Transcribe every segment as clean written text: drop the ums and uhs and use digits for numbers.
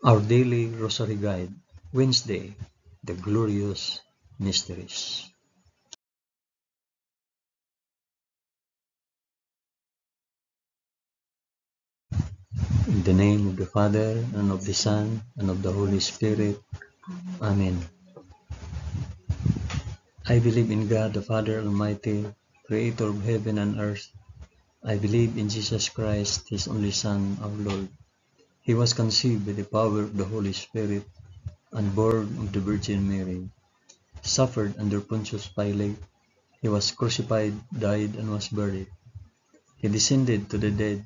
Our Daily Rosary Guide, Wednesday, the Glorious Mysteries. In the name of the Father, and of the Son, and of the Holy Spirit. Amen. I believe in God, the Father Almighty, Creator of heaven and earth. I believe in Jesus Christ, His only Son, our Lord. He was conceived by the power of the Holy Spirit, and born of the Virgin Mary. Suffered under Pontius Pilate. He was crucified, died, and was buried. He descended to the dead.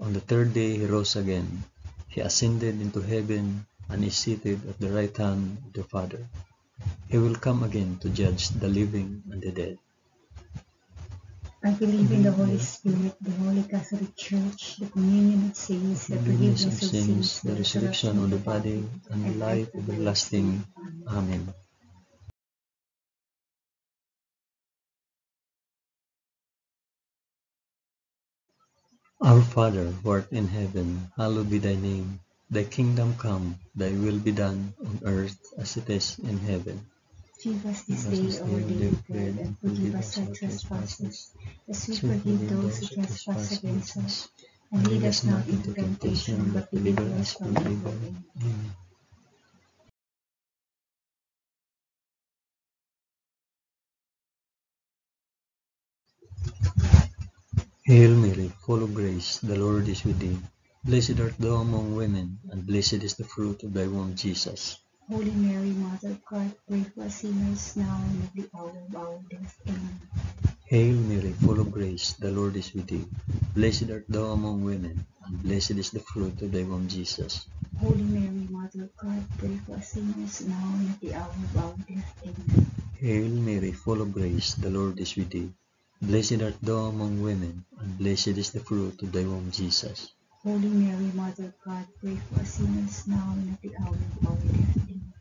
On the third day he rose again. He ascended into heaven and is seated at the right hand of the Father. He will come again to judge the living and the dead. I believe in the Holy Spirit, the Holy Catholic Church, the communion of saints, the forgiveness of sins, the resurrection of the body, and the life everlasting. Amen. Our Father, who art in heaven, hallowed be thy name. Thy kingdom come, thy will be done, on earth as it is in heaven. Give us this day our daily bread, and forgive us our trespasses, as we forgive those who trespass against us. And lead us not into temptation, but deliver us from evil. Amen. Hail Mary, full of grace, the Lord is with thee. Blessed art thou among women, and blessed is the fruit of thy womb, Jesus. Holy Mary, Mother of God, pray for us sinners now and at the hour of our death. Amen. Hail Mary, full of grace, the Lord is with thee. Blessed art thou among women, and blessed is the fruit of thy womb, Jesus. Holy Mary, Mother of God, pray for us sinners now and at the hour of our death. Amen. Hail Mary, full of grace, the Lord is with thee. Blessed art thou among women, and blessed is the fruit of thy womb, Jesus. Holy Mary, Mother of God, pray for us sinners now and at the hour of our death. Amen.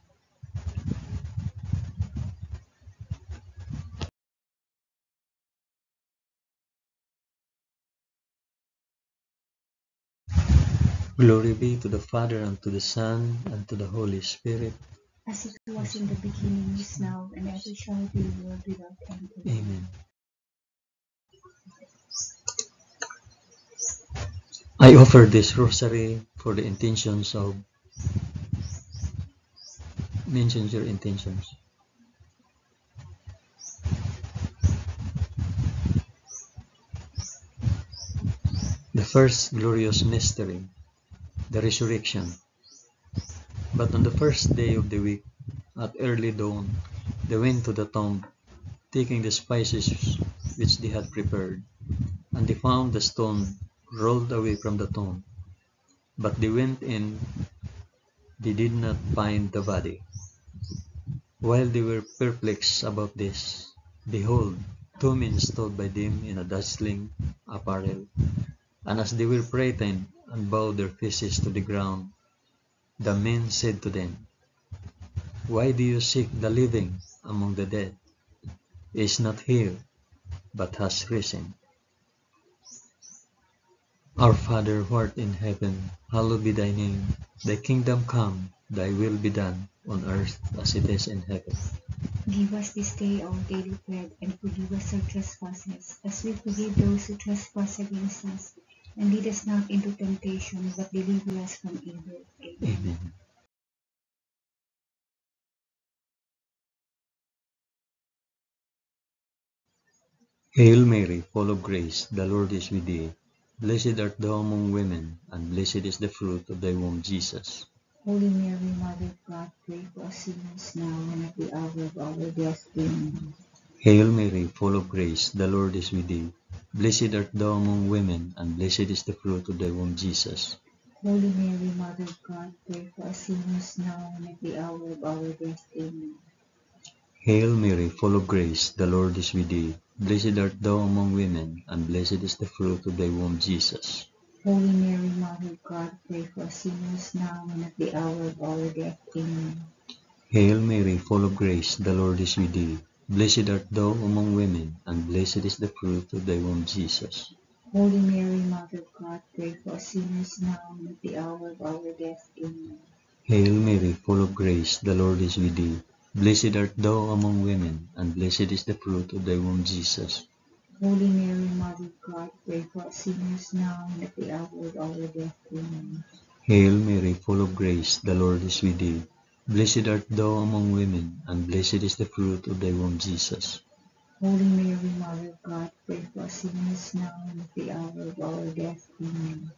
Glory be to the Father, and to the Son, and to the Holy Spirit. As it was in the beginning, is now, and ever shall be, world without end. Amen. I offer this rosary for the intentions of... Mention your intentions. The first glorious mystery, the resurrection. But on the first day of the week, at early dawn, they went to the tomb, taking the spices which they had prepared, and they found the stone rolled away from the tomb. But they went in, they did not find the body. While they were perplexed about this, behold, two men stood by them in a dazzling apparel. And as they were frightened and bowed their faces to the ground, the men said to them, Why do you seek the living among the dead? He is not here, but has risen. Our Father, who art in heaven, hallowed be thy name. Thy kingdom come, thy will be done, on earth as it is in heaven. Give us this day our daily bread, and forgive us our trespasses, as we forgive those who trespass against us. And lead us not into temptation, but deliver us from evil. Amen. Amen. Hail Mary, full of grace, the Lord is with thee. Blessed art thou among women, and blessed is the fruit of thy womb, Jesus. Holy Mary, Mother of God, pray for us sinners now and at the hour of our death. Amen. Hail Mary, full of grace, the Lord is with thee. Blessed art thou among women, and blessed is the fruit of thy womb, Jesus. Holy Mary, Mother of God, pray for us sinners now and at the hour of our death. Amen. Hail Mary, full of grace, the Lord is with thee. Blessed art thou among women, and blessed is the fruit of thy womb, Jesus. Holy Mary, Mother of God, pray for us sinners now and at the hour of our death. Amen. Hail Mary, full of grace, the Lord is with thee. Blessed art thou among women, and blessed is the fruit of thy womb, Jesus. Holy Mary, Mother of God, pray for us sinners now and at the hour of our death. Amen. Hail Mary, full of grace, the Lord is with thee. Blessed art thou among women, and blessed is the fruit of thy womb, Jesus. Holy Mary, Mother of God, pray for us sinners now and at the hour of our death. Amen. Hail Mary, full of grace, the Lord is with thee. Blessed art thou among women, and blessed is the fruit of thy womb, Jesus. Holy Mary, Mother of God, pray for us sinners now and at the hour of our death. Amen.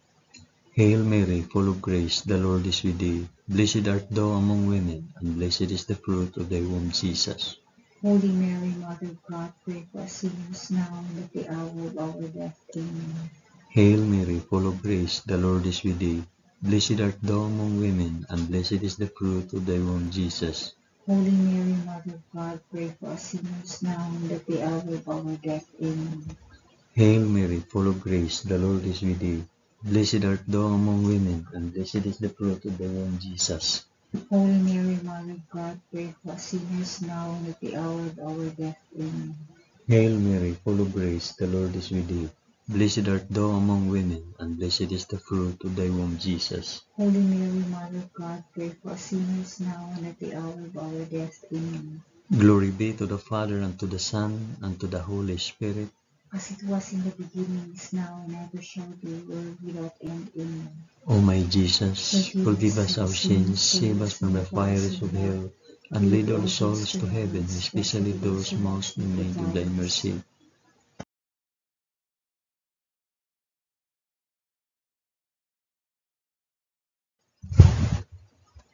Hail Mary, full of grace, the Lord is with thee. Blessed art thou among women, and blessed is the fruit of thy womb, Jesus. Holy Mary, Mother of God, pray for us sinners now and at the hour of our death. Amen. Hail Mary, full of grace, the Lord is with thee. Blessed art thou among women, and blessed is the fruit of thy womb, Jesus. Holy Mary, Mother of God, pray for us sinners now and at the hour of our death. Amen. Hail Mary, full of grace, the Lord is with thee. Blessed art thou among women, and blessed is the fruit of thy womb, Jesus. Holy Mary, Mother of God, pray for us sinners now and at the hour of our death. Amen. Hail Mary, full of grace, the Lord is with thee. Blessed art thou among women, and blessed is the fruit of thy womb, Jesus. Holy Mary, Mother of God, pray for us sinners now and at the hour of our death. Amen. Glory be to the Father, and to the Son, and to the Holy Spirit. As it was in the beginning, is now, and ever shall be, world without end. Amen. O my Jesus, forgive us our sins, save us from the fires of hell, and lead all souls to heaven, especially those most in need of thy mercy.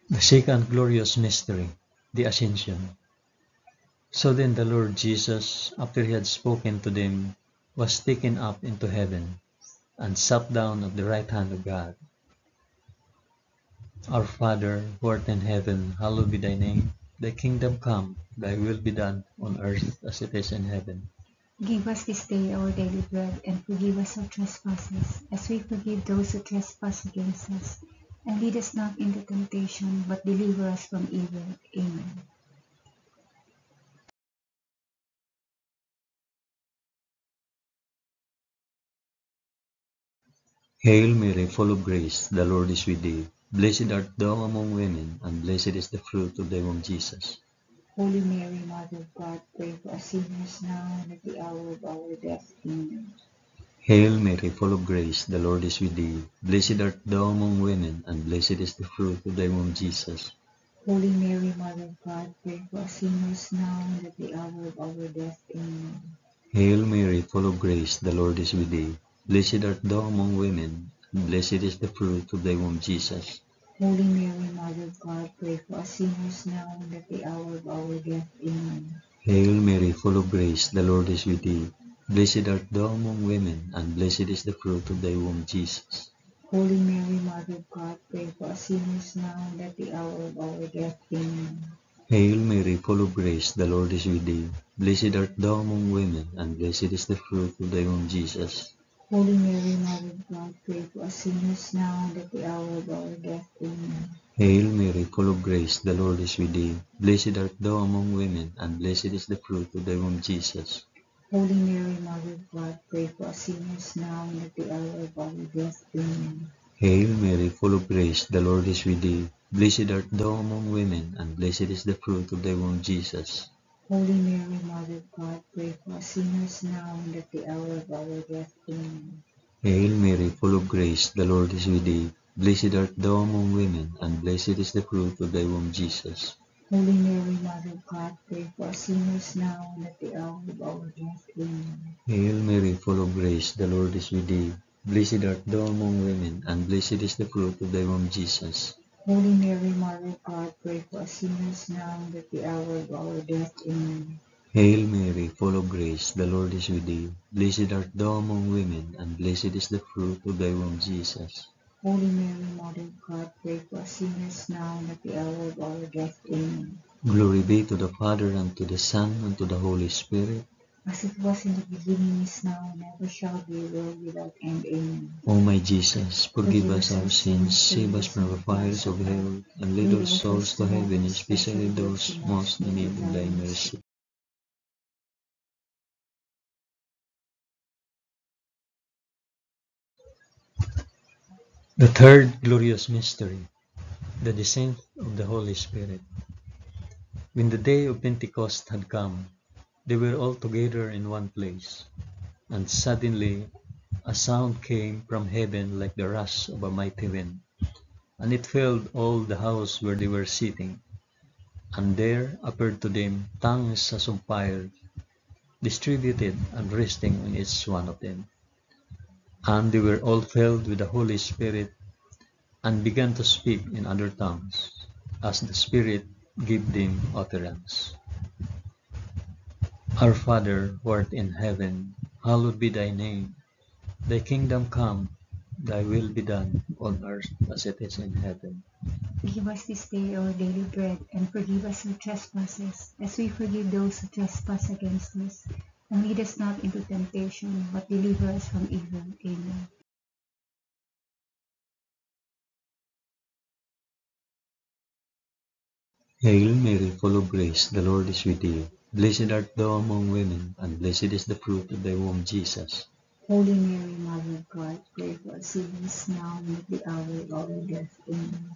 The second glorious mystery, the Ascension. So then the Lord Jesus, after he had spoken to them, was taken up into heaven, and sat down at the right hand of God. Our Father, who art in heaven, hallowed be thy name. Thy kingdom come, thy will be done on earth as it is in heaven. Give us this day our daily bread, and forgive us our trespasses, as we forgive those who trespass against us. And lead us not into temptation, but deliver us from evil. Amen. Hail Mary, full of grace, the Lord is with thee. Blessed art thou among women, and blessed is the fruit of thy womb, Jesus. Holy Mary, Mother of God, pray for us sinners now and at the hour of our death. Amen. Hail Mary, full of grace, the Lord is with thee. Blessed art thou among women, and blessed is the fruit of thy womb, Jesus. Holy Mary, Mother of God, pray for us sinners now and at the hour of our death. Amen. Hail Mary, full of grace, the Lord is with thee. Blessed art thou among women, and blessed is the fruit of thy womb, Jesus. Holy Mary, Mother of God, pray for us sinners now and at the hour of our death. Amen. Hail Mary, full of grace, the Lord is with thee. Blessed art thou among women, and blessed is the fruit of thy womb, Jesus. Holy Mary, Mother of God, pray for us sinners now and at the hour of our death. Amen. Hail Mary, full of grace, the Lord is with thee. Blessed art thou among women, and blessed is the fruit of thy womb, Jesus. Holy Mary, Mother of God, pray for us sinners now and at the hour of our death. Amen. Hail Mary, full of grace, the Lord is with thee. Blessed art thou among women, and blessed is the fruit of thy womb, Jesus. Holy Mary, Mother of God, pray for us sinners now and at the hour of our death. Amen. Hail Mary, full of grace, the Lord is with thee. Blessed art thou among women, and blessed is the fruit of thy womb, Jesus. Holy Mary, Mother of God, pray for us sinners now and at the hour of our death. Amen. Hail Mary, full of grace, the Lord is with thee. Blessed art thou among women, and blessed is the fruit of thy womb, Jesus. Holy Mary, Mother of God, pray for us sinners now and at the hour of our death. Amen. Hail Mary, full of grace, the Lord is with thee. Blessed art thou among women, and blessed is the fruit of thy womb, Jesus. Holy Mary, Mother of God, pray for us sinners now and at the hour of our death. Amen. Hail Mary, full of grace, the Lord is with thee. Blessed art thou among women, and blessed is the fruit of thy womb, Jesus. Holy Mary, Mother of God, pray for us sinners now and at the hour of our death. Amen. Glory be to the Father, and to the Son, and to the Holy Spirit. As it was in the beginning, is now, and ever shall be, world without end. Amen. O my Jesus, forgive us our sins, save us from the fires of hell, and lead all souls to heaven, especially those most in need of thy mercy. The third glorious mystery, the descent of the Holy Spirit. When the day of Pentecost had come, they were all together in one place, and suddenly a sound came from heaven like the rush of a mighty wind, and it filled all the house where they were sitting. And there appeared to them tongues as of fire, distributed and resting on each one of them. And they were all filled with the Holy Spirit, and began to speak in other tongues, as the Spirit gave them utterance. Our Father, who art in heaven, hallowed be thy name. Thy kingdom come, thy will be done, on earth as it is in heaven. Give us this day our daily bread, and forgive us our trespasses, as we forgive those who trespass against us. And lead us not into temptation, but deliver us from evil. Amen. Hail Mary, full of grace, the Lord is with thee. Blessed art thou among women, and blessed is the fruit of thy womb, Jesus. Holy Mary, Mother of God, pray for us sinners now and at the hour of our death. Amen.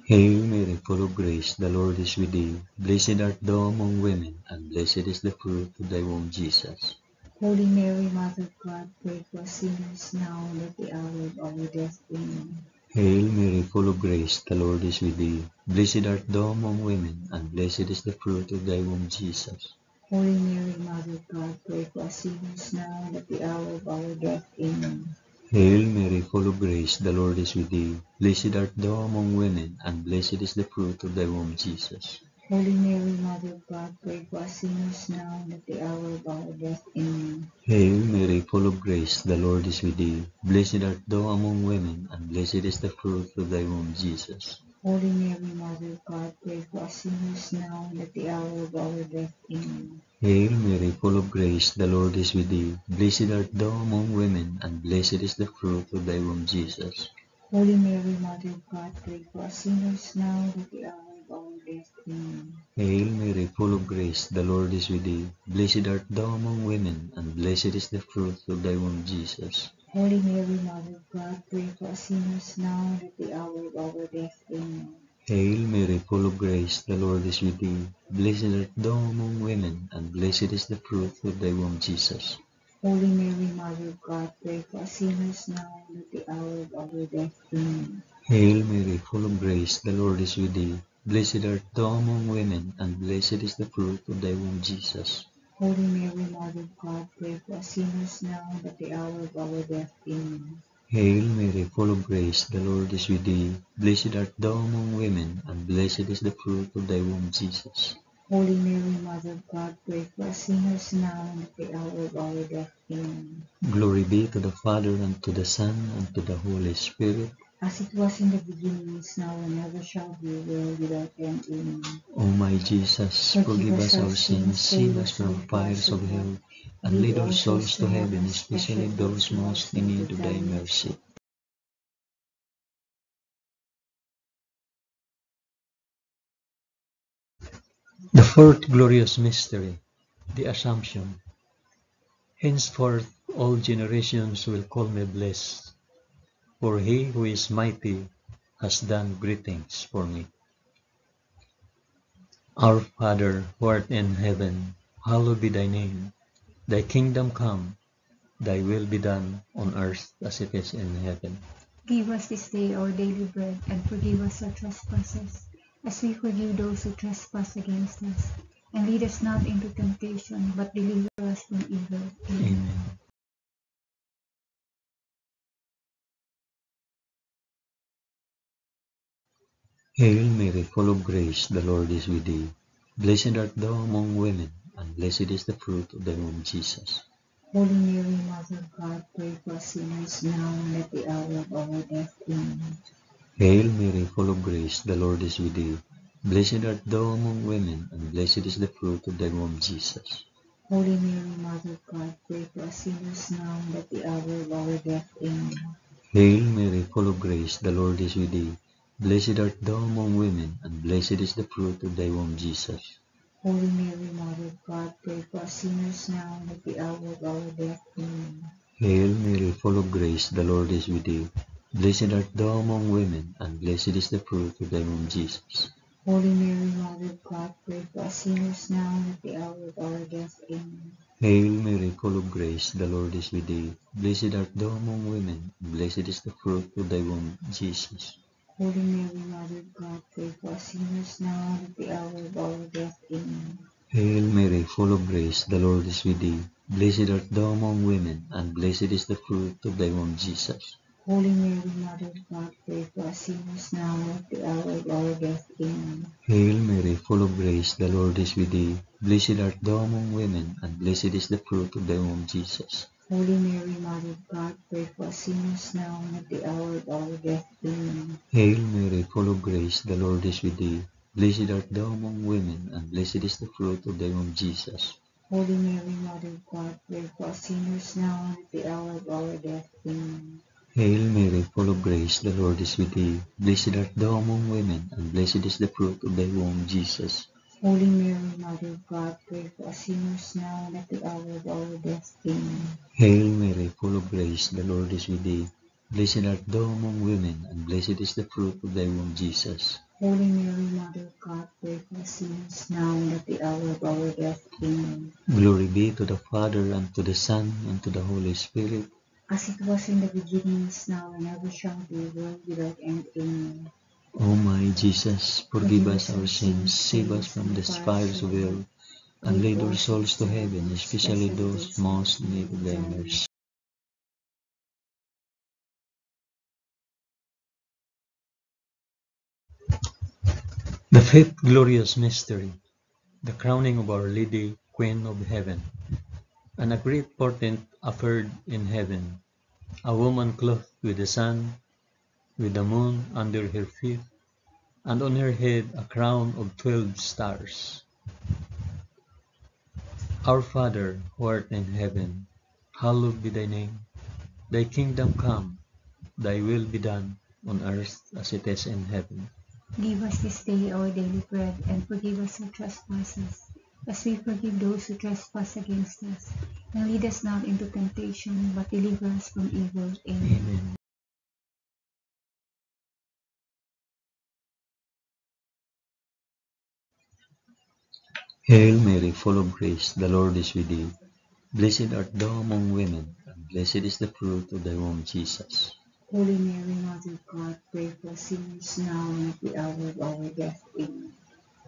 Hail Mary, full of grace, the Lord is with thee. Blessed art thou among women, and blessed is the fruit of thy womb, Jesus. Holy Mary, Mother of God, pray for us sinners now and at the hour of our death. Amen. Hail Mary, full of grace, the Lord is with thee. Blessed art thou among women, and blessed is the fruit of thy womb, Jesus. Holy Mary, Mother of God, pray for us sinners now and at the hour of our death. Amen. Hail Mary, full of grace, the Lord is with thee. Blessed art thou among women, and blessed is the fruit of thy womb, Jesus. Holy Mary, Mother of God, pray for us sinners now and at the hour of our death. Amen. Hail Mary, full of grace, the Lord is with thee. Blessed art thou among women, and blessed is the fruit of thy womb, Jesus. Holy Mary, Mother of God, pray for us sinners now and at the hour of our death. Amen. Hail Mary, full of grace, the Lord is with thee. Blessed art thou among women, and blessed is the fruit of thy womb, Jesus. Holy Mary, Mother of God, pray for us sinners now and at the hour of our death. Amen. Hail Mary, full of grace, the Lord is with thee. Blessed art thou among women, and blessed is the fruit of thy womb, Jesus. Holy Mary, Mother of God, pray for us sinners now and at the hour of our death. Amen. Hail Mary, full of grace, the Lord is with thee. Blessed art thou among women, and blessed is the fruit of thy womb, Jesus. Holy Mary, Mother of God, pray for us sinners now and at the hour of our death. Amen. Hail Mary, full of grace, the Lord is with thee. Blessed art thou among women, and blessed is the fruit of thy womb, Jesus. Holy Mary, Mother of God, pray for us sinners now and at the hour of our death. Amen. Hail Mary, full of grace, the Lord is with thee. Blessed art thou among women, and blessed is the fruit of thy womb, Jesus. Holy Mary, Mother of God, pray for us sinners now and at the hour of our death. Amen. Glory be to the Father, and to the Son, and to the Holy Spirit. As it was in the beginning, is now, and ever shall be, world without end. Amen. O my Jesus, forgive us our sins, save us from fires of hell, and lead our souls to heaven, especially those most in need of thy mercy. The fourth glorious mystery, the Assumption. Henceforth all generations will call me blessed, for he who is mighty has done great things for me. Our Father, who art in heaven, hallowed be thy name. Thy kingdom come, thy will be done on earth as it is in heaven. Give us this day our daily bread, and forgive us our trespasses, as we forgive those who trespass against us. And lead us not into temptation, but deliver us from evil. Amen. Amen. Hail Mary, full of grace, the Lord is with thee. Blessed art thou among women, and blessed is the fruit of thy womb, Jesus. Holy Mary, Mother of God, pray for us sinners now and at the hour of our death. Amen. Hail Mary, full of grace, the Lord is with thee. Blessed art thou among women, and blessed is the fruit of thy womb, Jesus. Holy Mary, Mother of God, pray for us sinners now and at the hour of our death. Amen. Hail Mary, full of grace, the Lord is with thee. Blessed art thou among women, and blessed is the fruit of thy womb, Jesus. Holy Mary, Mother of God, pray for us sinners now and at the hour of our death. Amen. Hail Mary, full of grace, the Lord is with thee. Blessed art thou among women, and blessed is the fruit of thy womb, Jesus. Holy Mary, Mother of God, pray for us sinners now and at the hour of our death. Amen. Hail Mary, full of grace, the Lord is with thee. Blessed art thou among women, and blessed is the fruit of thy womb, Jesus. Holy Mary, Mother of God, pray for us sinners now and at the hour of our death. Amen. Hail Mary, full of grace, the Lord is with thee. Blessed art thou among women, and blessed is the fruit of thy womb, Jesus. Holy Mary, Mother of God, pray for us sinners now and at the hour of our death. Amen. Hail Mary, full of grace, the Lord is with thee. Blessed art thou among women, and blessed is the fruit of thy womb, Jesus. Holy Mary, Mother of God, pray for us sinners now and at the hour of our death. Amen. Hail Mary, full of grace, the Lord is with thee. Blessed art thou among women, and blessed is the fruit of thy womb, Jesus. Holy Mary, Mother of God, pray for us sinners now and at the hour of our death. Amen. Hail Mary, full of grace, the Lord is with thee. Blessed art thou among women, and blessed is the fruit of thy womb, Jesus. Holy Mary, Mother of God, pray for us sinners now and at the hour of our death. Amen. Hail Mary, full of grace, the Lord is with thee. Blessed art thou among women, and blessed is the fruit of thy womb, Jesus. Holy Mary, Mother of God, pray for us sinners now and at the hour of our death. Amen. Glory be to the Father, and to the Son, and to the Holy Spirit. As it was in the beginning, is now, and ever shall be, world without end. Amen. O my Jesus, forgive us our sins, save us from the fires of hell, and lead our souls to heaven, especially those most in need of thy mercy. The fifth glorious mystery, the crowning of Our Lady, Queen of Heaven. And a great portent appeared in heaven, a woman clothed with the sun, with the moon under her feet, and on her head a crown of 12 stars. Our Father, who art in heaven, hallowed be thy name. Thy kingdom come, thy will be done, on earth as it is in heaven. Give us this day our daily bread, and forgive us our trespasses, as we forgive those who trespass against us. And lead us not into temptation, but deliver us from evil. Amen. Amen. Hail Mary, full of grace, the Lord is with thee. Blessed art thou among women, and blessed is the fruit of thy womb, Jesus. Holy Mary, Mother of God, pray for us sinners now and at the hour of our death. Amen.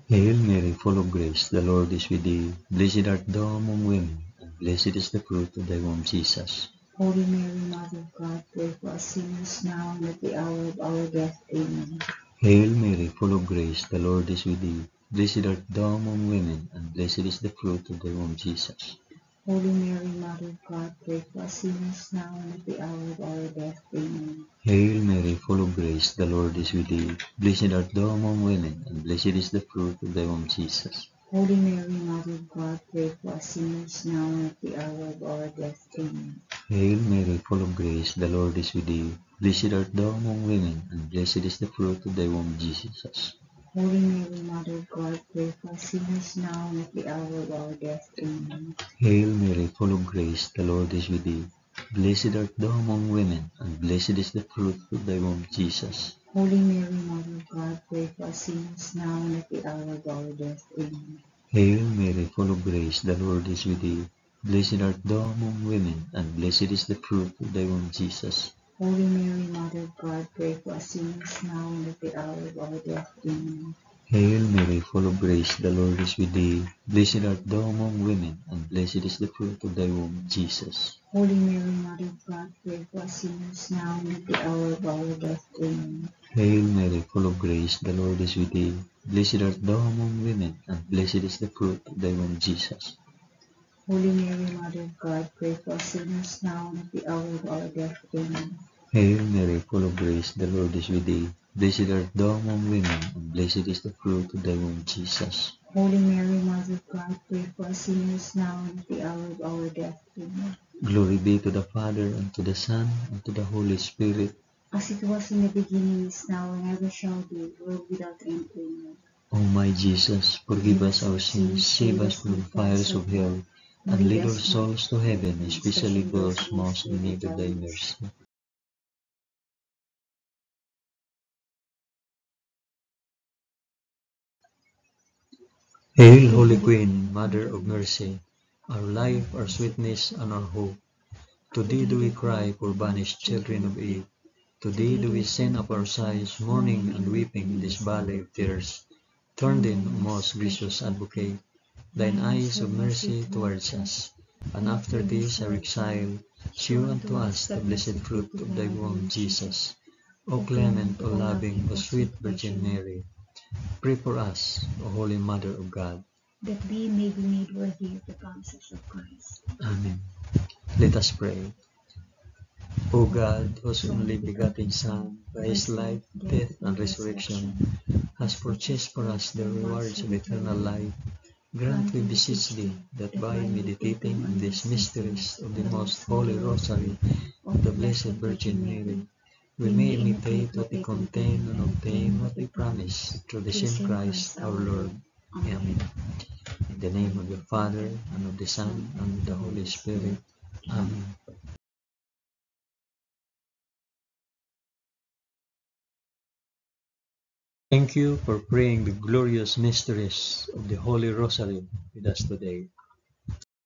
Hail Mary, full of grace, the Lord is with thee. Blessed art thou among women, and blessed is the fruit of thy womb, Jesus. Holy Mary, Mother of God, pray for us sinners now and at the hour of our death. Amen. Hail Mary, full of grace, the Lord is with thee. Blessed art thou among women, and blessed is the fruit of thy womb, Jesus. Holy Mary, Mother of God, pray for us sinners now and at the hour of our death. Amen. Hail Mary, full of grace, the Lord is with thee. Blessed art thou among women, and blessed is the fruit of thy womb, Jesus. Holy Mary, Mother of God, pray for us sinners now and at the hour of our death. Amen. Hail Mary, full of grace, the Lord is with thee. Blessed art thou among women, and blessed is the fruit of thy womb, Jesus. Holy Mary, Mother of God, pray for us sinners now and at the hour of our death. Amen. Hail Mary, full of grace, the Lord is with thee. Blessed art thou among women, and blessed is the fruit of thy womb, Jesus. Holy Mary, Mother of God, pray for us sinners now and at the hour of our death. Amen. Hail Mary, full of grace, the Lord is with thee. Blessed art thou among women, and blessed is the fruit of thy womb, Jesus. Holy Mary, Mother of God, pray for us sinners now and at the hour of our death. Amen. Hail Mary, full of grace, the Lord is with thee. Blessed art thou among women, and blessed is the fruit of thy womb, Jesus. Holy Mary, Mother of God, pray for us sinners now and at the hour of our death. Amen. Hail Mary, full of grace, the Lord is with thee. Blessed art thou among women, and blessed is the fruit of thy womb, Jesus. Holy Mary, Mother of God, pray for us sinners now and at the hour of our death. Amen. Hail Mary, full of grace, the Lord is with thee. Blessed art thou among women, and blessed is the fruit of thy womb, Jesus. Holy Mary, Mother of God, pray for us sinners now and at the hour of our death. Amen. Glory be to the Father, and to the Son, and to the Holy Spirit. As it was in the beginning, is now, and ever shall be, world without end. Amen. O my Jesus, forgive us our sins, save us from the fires of hell, and lead our souls to heaven, especially those most in need of thy mercy. Hail, Holy Queen, Mother of Mercy, our life, our sweetness, and our hope. To thee do we cry, poor banished children of Eve. To thee do we send up our sighs, mourning and weeping in this valley of tears. Turn then, O most gracious Advocate, thine eyes of mercy towards us, and after this our exile, shew unto us the blessed fruit of thy womb, Jesus. O clement, O loving, O sweet Virgin Mary, pray for us, O Holy Mother of God. that we may be made worthy of the promises of Christ. Amen. Let us pray. O God, whose only begotten Son, by his life, death, and resurrection, has purchased for us the rewards of eternal life, grant, we beseech thee, that by meditating on these mysteries of the most holy Rosary of the Blessed Virgin Mary, we may imitate what they contain and obtain what they promise, through the same Christ our Lord. Amen. In the name of the Father, and of the Son, and of the Holy Spirit. Amen. Thank you for praying the glorious mysteries of the Holy Rosary with us today.